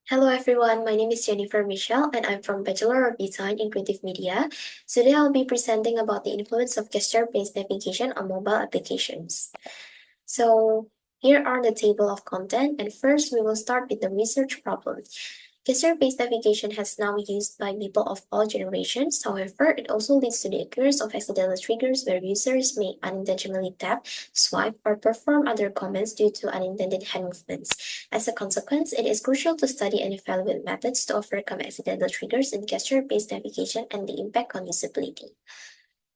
Hello everyone, my name is Jennifer Michelle and I'm from Bachelor of Design in Creative Media. Today I'll be presenting about the influence of gesture-based navigation on mobile applications. So here are the table of content, and first we will start with the research problem. Gesture-based navigation has now used by people of all generations. However, it also leads to the occurrence of accidental triggers where users may unintentionally tap, swipe, or perform other commands due to unintended hand movements. As a consequence, it is crucial to study and evaluate methods to overcome accidental triggers in gesture-based navigation and the impact on usability.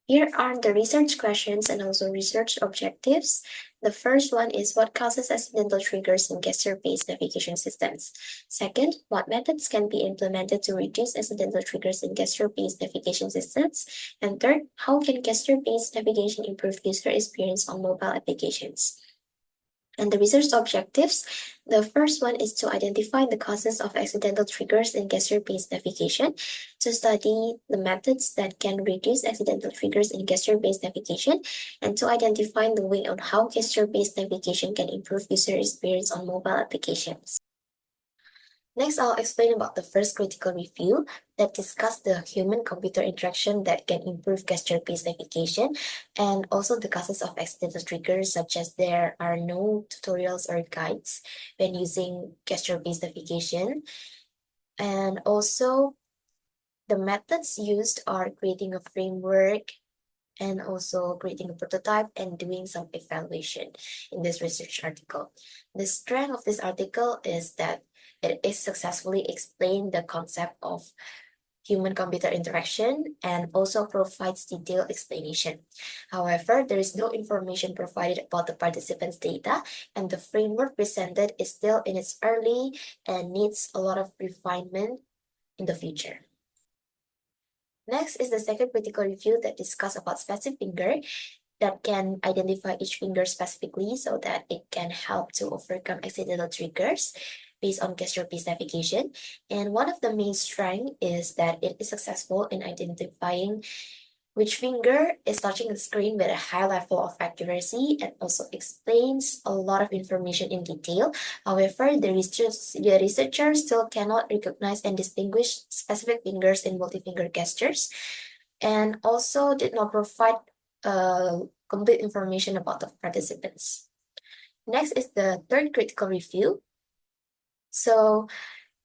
Here are the research questions and also research objectives. The first one is what causes accidental triggers in gesture-based navigation systems? Second, what methods can be implemented to reduce accidental triggers in gesture-based navigation systems? And third, how can gesture-based navigation improve user experience on mobile applications? And the research objectives, the first one is to identify the causes of accidental triggers in gesture-based navigation, to study the methods that can reduce accidental triggers in gesture-based navigation, and to identify the way on how gesture-based navigation can improve user experience on mobile applications. Next, I'll explain about the first critical review that discussed the human-computer interaction that can improve gesture-based navigation and also the causes of accidental triggers, such as there are no tutorials or guides when using gesture-based navigation. And also, the methods used are creating a framework and also creating a prototype and doing some evaluation in this research article. The strength of this article is that it is successfully explained the concept of human-computer interaction and also provides detailed explanation. However, there is no information provided about the participants' data, and the framework presented is still in its early and needs a lot of refinement in the future. Next is the second critical review that discuss about specific finger that can identify each finger specifically so that it can help to overcome accidental triggers based on gesture-based navigation. And one of the main strengths is that it is successful in identifying which finger is touching the screen with a high level of accuracy and also explains a lot of information in detail. However, the researcher still cannot recognize and distinguish specific fingers in multi-finger gestures and also did not provide complete information about the participants. Next is the third critical review. So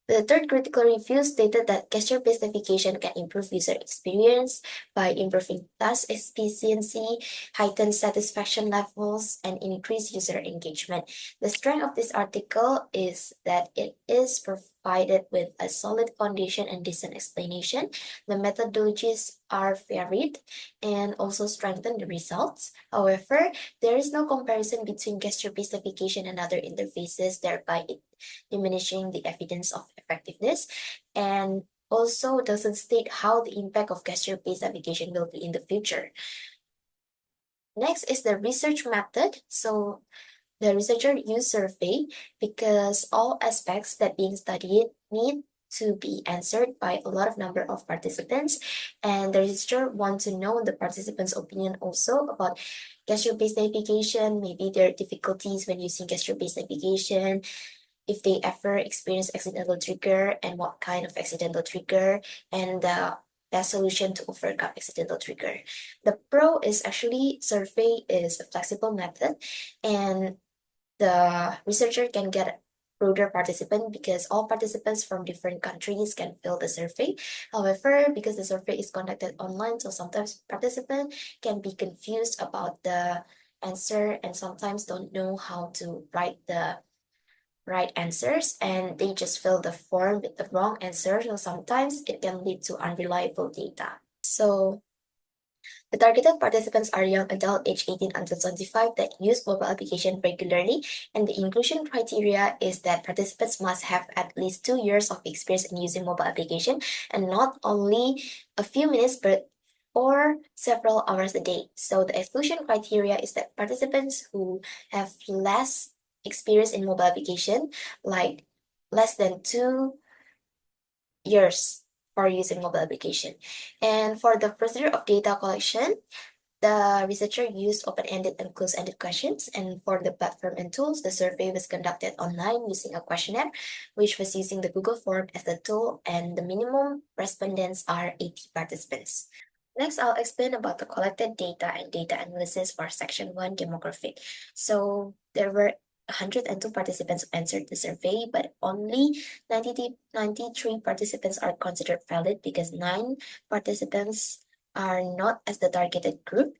the third critical review stated that gesture-based navigation can improve user experience by improving task efficiency, heighten satisfaction levels, and increase user engagement. The strength of this article is that it is provided with a solid foundation and decent explanation. The methodologies are varied and also strengthen the results. However, there is no comparison between gesture-based navigation and other interfaces, thereby it diminishing the evidence of effectiveness, and also doesn't state how the impact of gesture-based navigation will be in the future. Next is the research method. So the researcher used survey because all aspects that being studied need to be answered by a lot of number of participants, and the researcher want to know the participants' opinion also about gesture-based navigation, maybe their difficulties when using gesture-based navigation, if they ever experience accidental trigger and what kind of accidental trigger, and the best solution to overcome accidental trigger. The pro is actually survey is a flexible method, and the researcher can get broader participant because all participants from different countries can fill the survey. However, because the survey is conducted online, so sometimes participants can be confused about the answer and sometimes don't know how to write the right answers and they just fill the form with the wrong answer. So sometimes it can lead to unreliable data. So the targeted participants are young adult aged 18 until 25 that use mobile application regularly, and the inclusion criteria is that participants must have at least 2 years of experience in using mobile application and not only a few minutes but or several hours a day. So the exclusion criteria is that participants who have less experience in mobile application, like less than 2 years for using mobile application. And for the procedure of data collection, The researcher used open-ended and closed-ended questions, and for the platform and tools, the survey was conducted online using a questionnaire, which was using the Google form as the tool, and the minimum respondents are 80 participants. Next, I'll explain about the collected data and data analysis for Section 1 demographic. So there were 102 participants who answered the survey, but only 93 participants are considered valid because 9 participants are not as the targeted group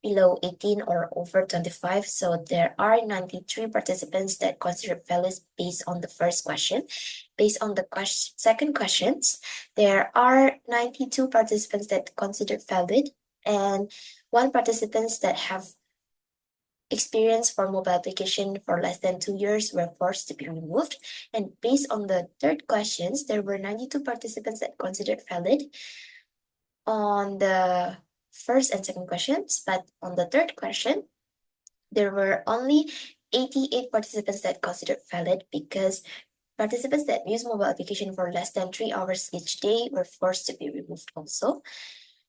below 18 or over 25. So there are 93 participants that considered valid based on the first question. Based on the second questions, there are 92 participants that considered valid and 1 participants that have experience for mobile application for less than 2 years were forced to be removed. And based on the third questions, there were 92 participants that considered valid on the first and second questions, but on the third question, there were only 88 participants that considered valid because participants that use mobile application for less than 3 hours each day were forced to be removed also.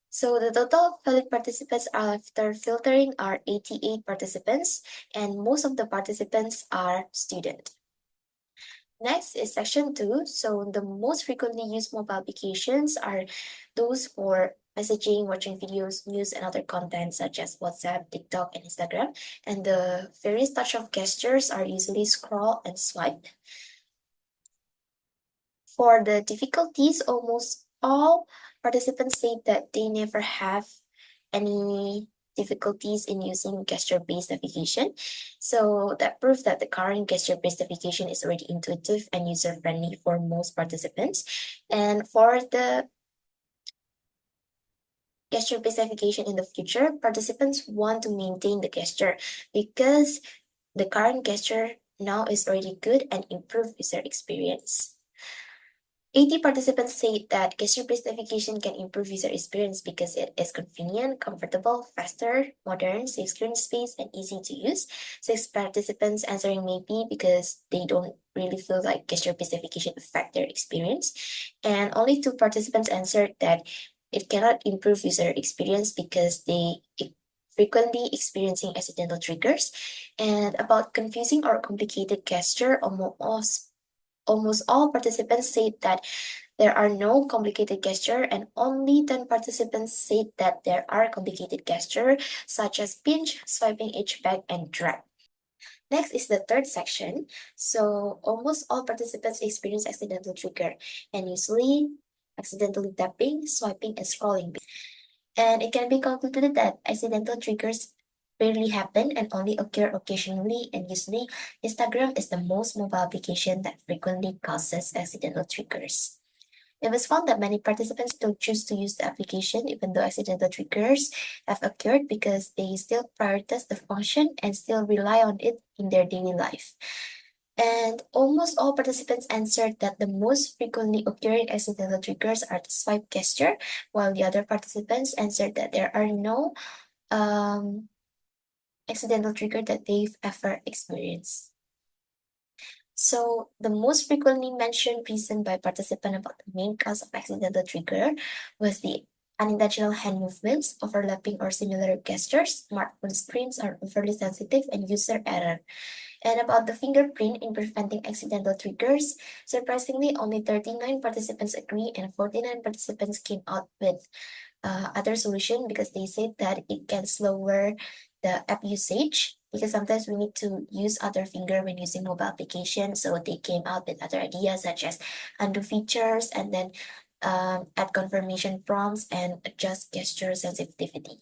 So the total valid participants after filtering are 88 participants, and most of the participants are students. Next is section 2. So the most frequently used mobile applications are those for messaging, watching videos, news, and other content such as WhatsApp, TikTok, and Instagram. And the various touch of gestures are usually scroll and swipe. For the difficulties, almost all participants say that they never have any difficulties in using gesture-based navigation. So that proves that the current gesture-based navigation is already intuitive and user-friendly for most participants. And for the gesture-based navigation in the future, participants want to maintain the gesture because the current gesture now is already good and improved user experience. 80 participants say that gesture-based navigation can improve user experience because it is convenient, comfortable, faster, modern, saves screen space, and easy to use. 6 participants answering maybe because they don't really feel like gesture-based navigation affect their experience. And only 2 participants answered that it cannot improve user experience because they frequently experiencing accidental triggers. And about confusing or complicated gesture, almost all participants said that there are no complicated gesture, and only 10 participants said that there are complicated gesture, such as pinch, swiping each back, and drag. Next is the third section. So almost all participants experience accidental trigger, and usually accidentally tapping, swiping, and scrolling. And it can be concluded that accidental triggers rarely happen and only occur occasionally, and usually Instagram is the most mobile application that frequently causes accidental triggers. It was found that many participants still choose to use the application even though accidental triggers have occurred because they still prioritize the function and still rely on it in their daily life. And almost all participants answered that the most frequently occurring accidental triggers are the swipe gesture, while the other participants answered that there are no um, accidental trigger that they've ever experienced. So the most frequently mentioned reason by participant about the main cause of accidental trigger was the unintentional hand movements, overlapping or similar gestures, smartphone screens are overly sensitive, and user error. And about the fingerprint in preventing accidental triggers, surprisingly, only 39 participants agree and 49 participants came out with other solution because they said that it can slower the app usage because sometimes we need to use other finger when using mobile application. So they came out with other ideas such as undo features and then add confirmation prompts and adjust gesture sensitivity.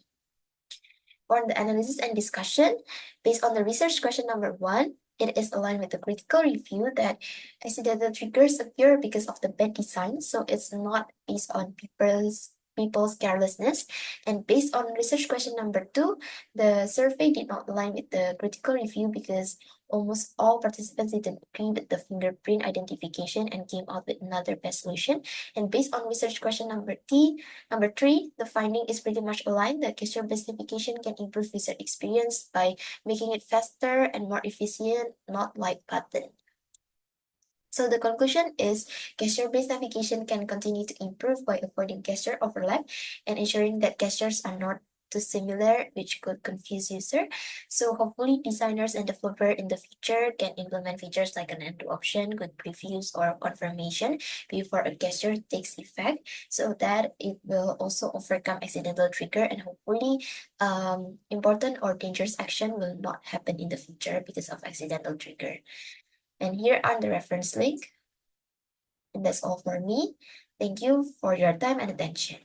For the analysis and discussion, based on the research question number 1, it is aligned with the critical review that accidental triggers occur because of the bad design, so it's not based on people's carelessness. And based on research question number 2, the survey did not align with the critical review because almost all participants didn't agree with the fingerprint identification and came out with another best solution. And based on research question number 3, the finding is pretty much aligned that gesture-based navigation can improve user experience by making it faster and more efficient, not like button. So the conclusion is gesture-based navigation can continue to improve by avoiding gesture overlap and ensuring that gestures are not too similar, which could confuse user. So hopefully designers and developer in the future can implement features like an undo option, good previews, or confirmation before a gesture takes effect, so that it will also overcome accidental trigger, and hopefully important or dangerous action will not happen in the future because of accidental trigger. And here are the reference link. And that's all for me. Thank you for your time and attention.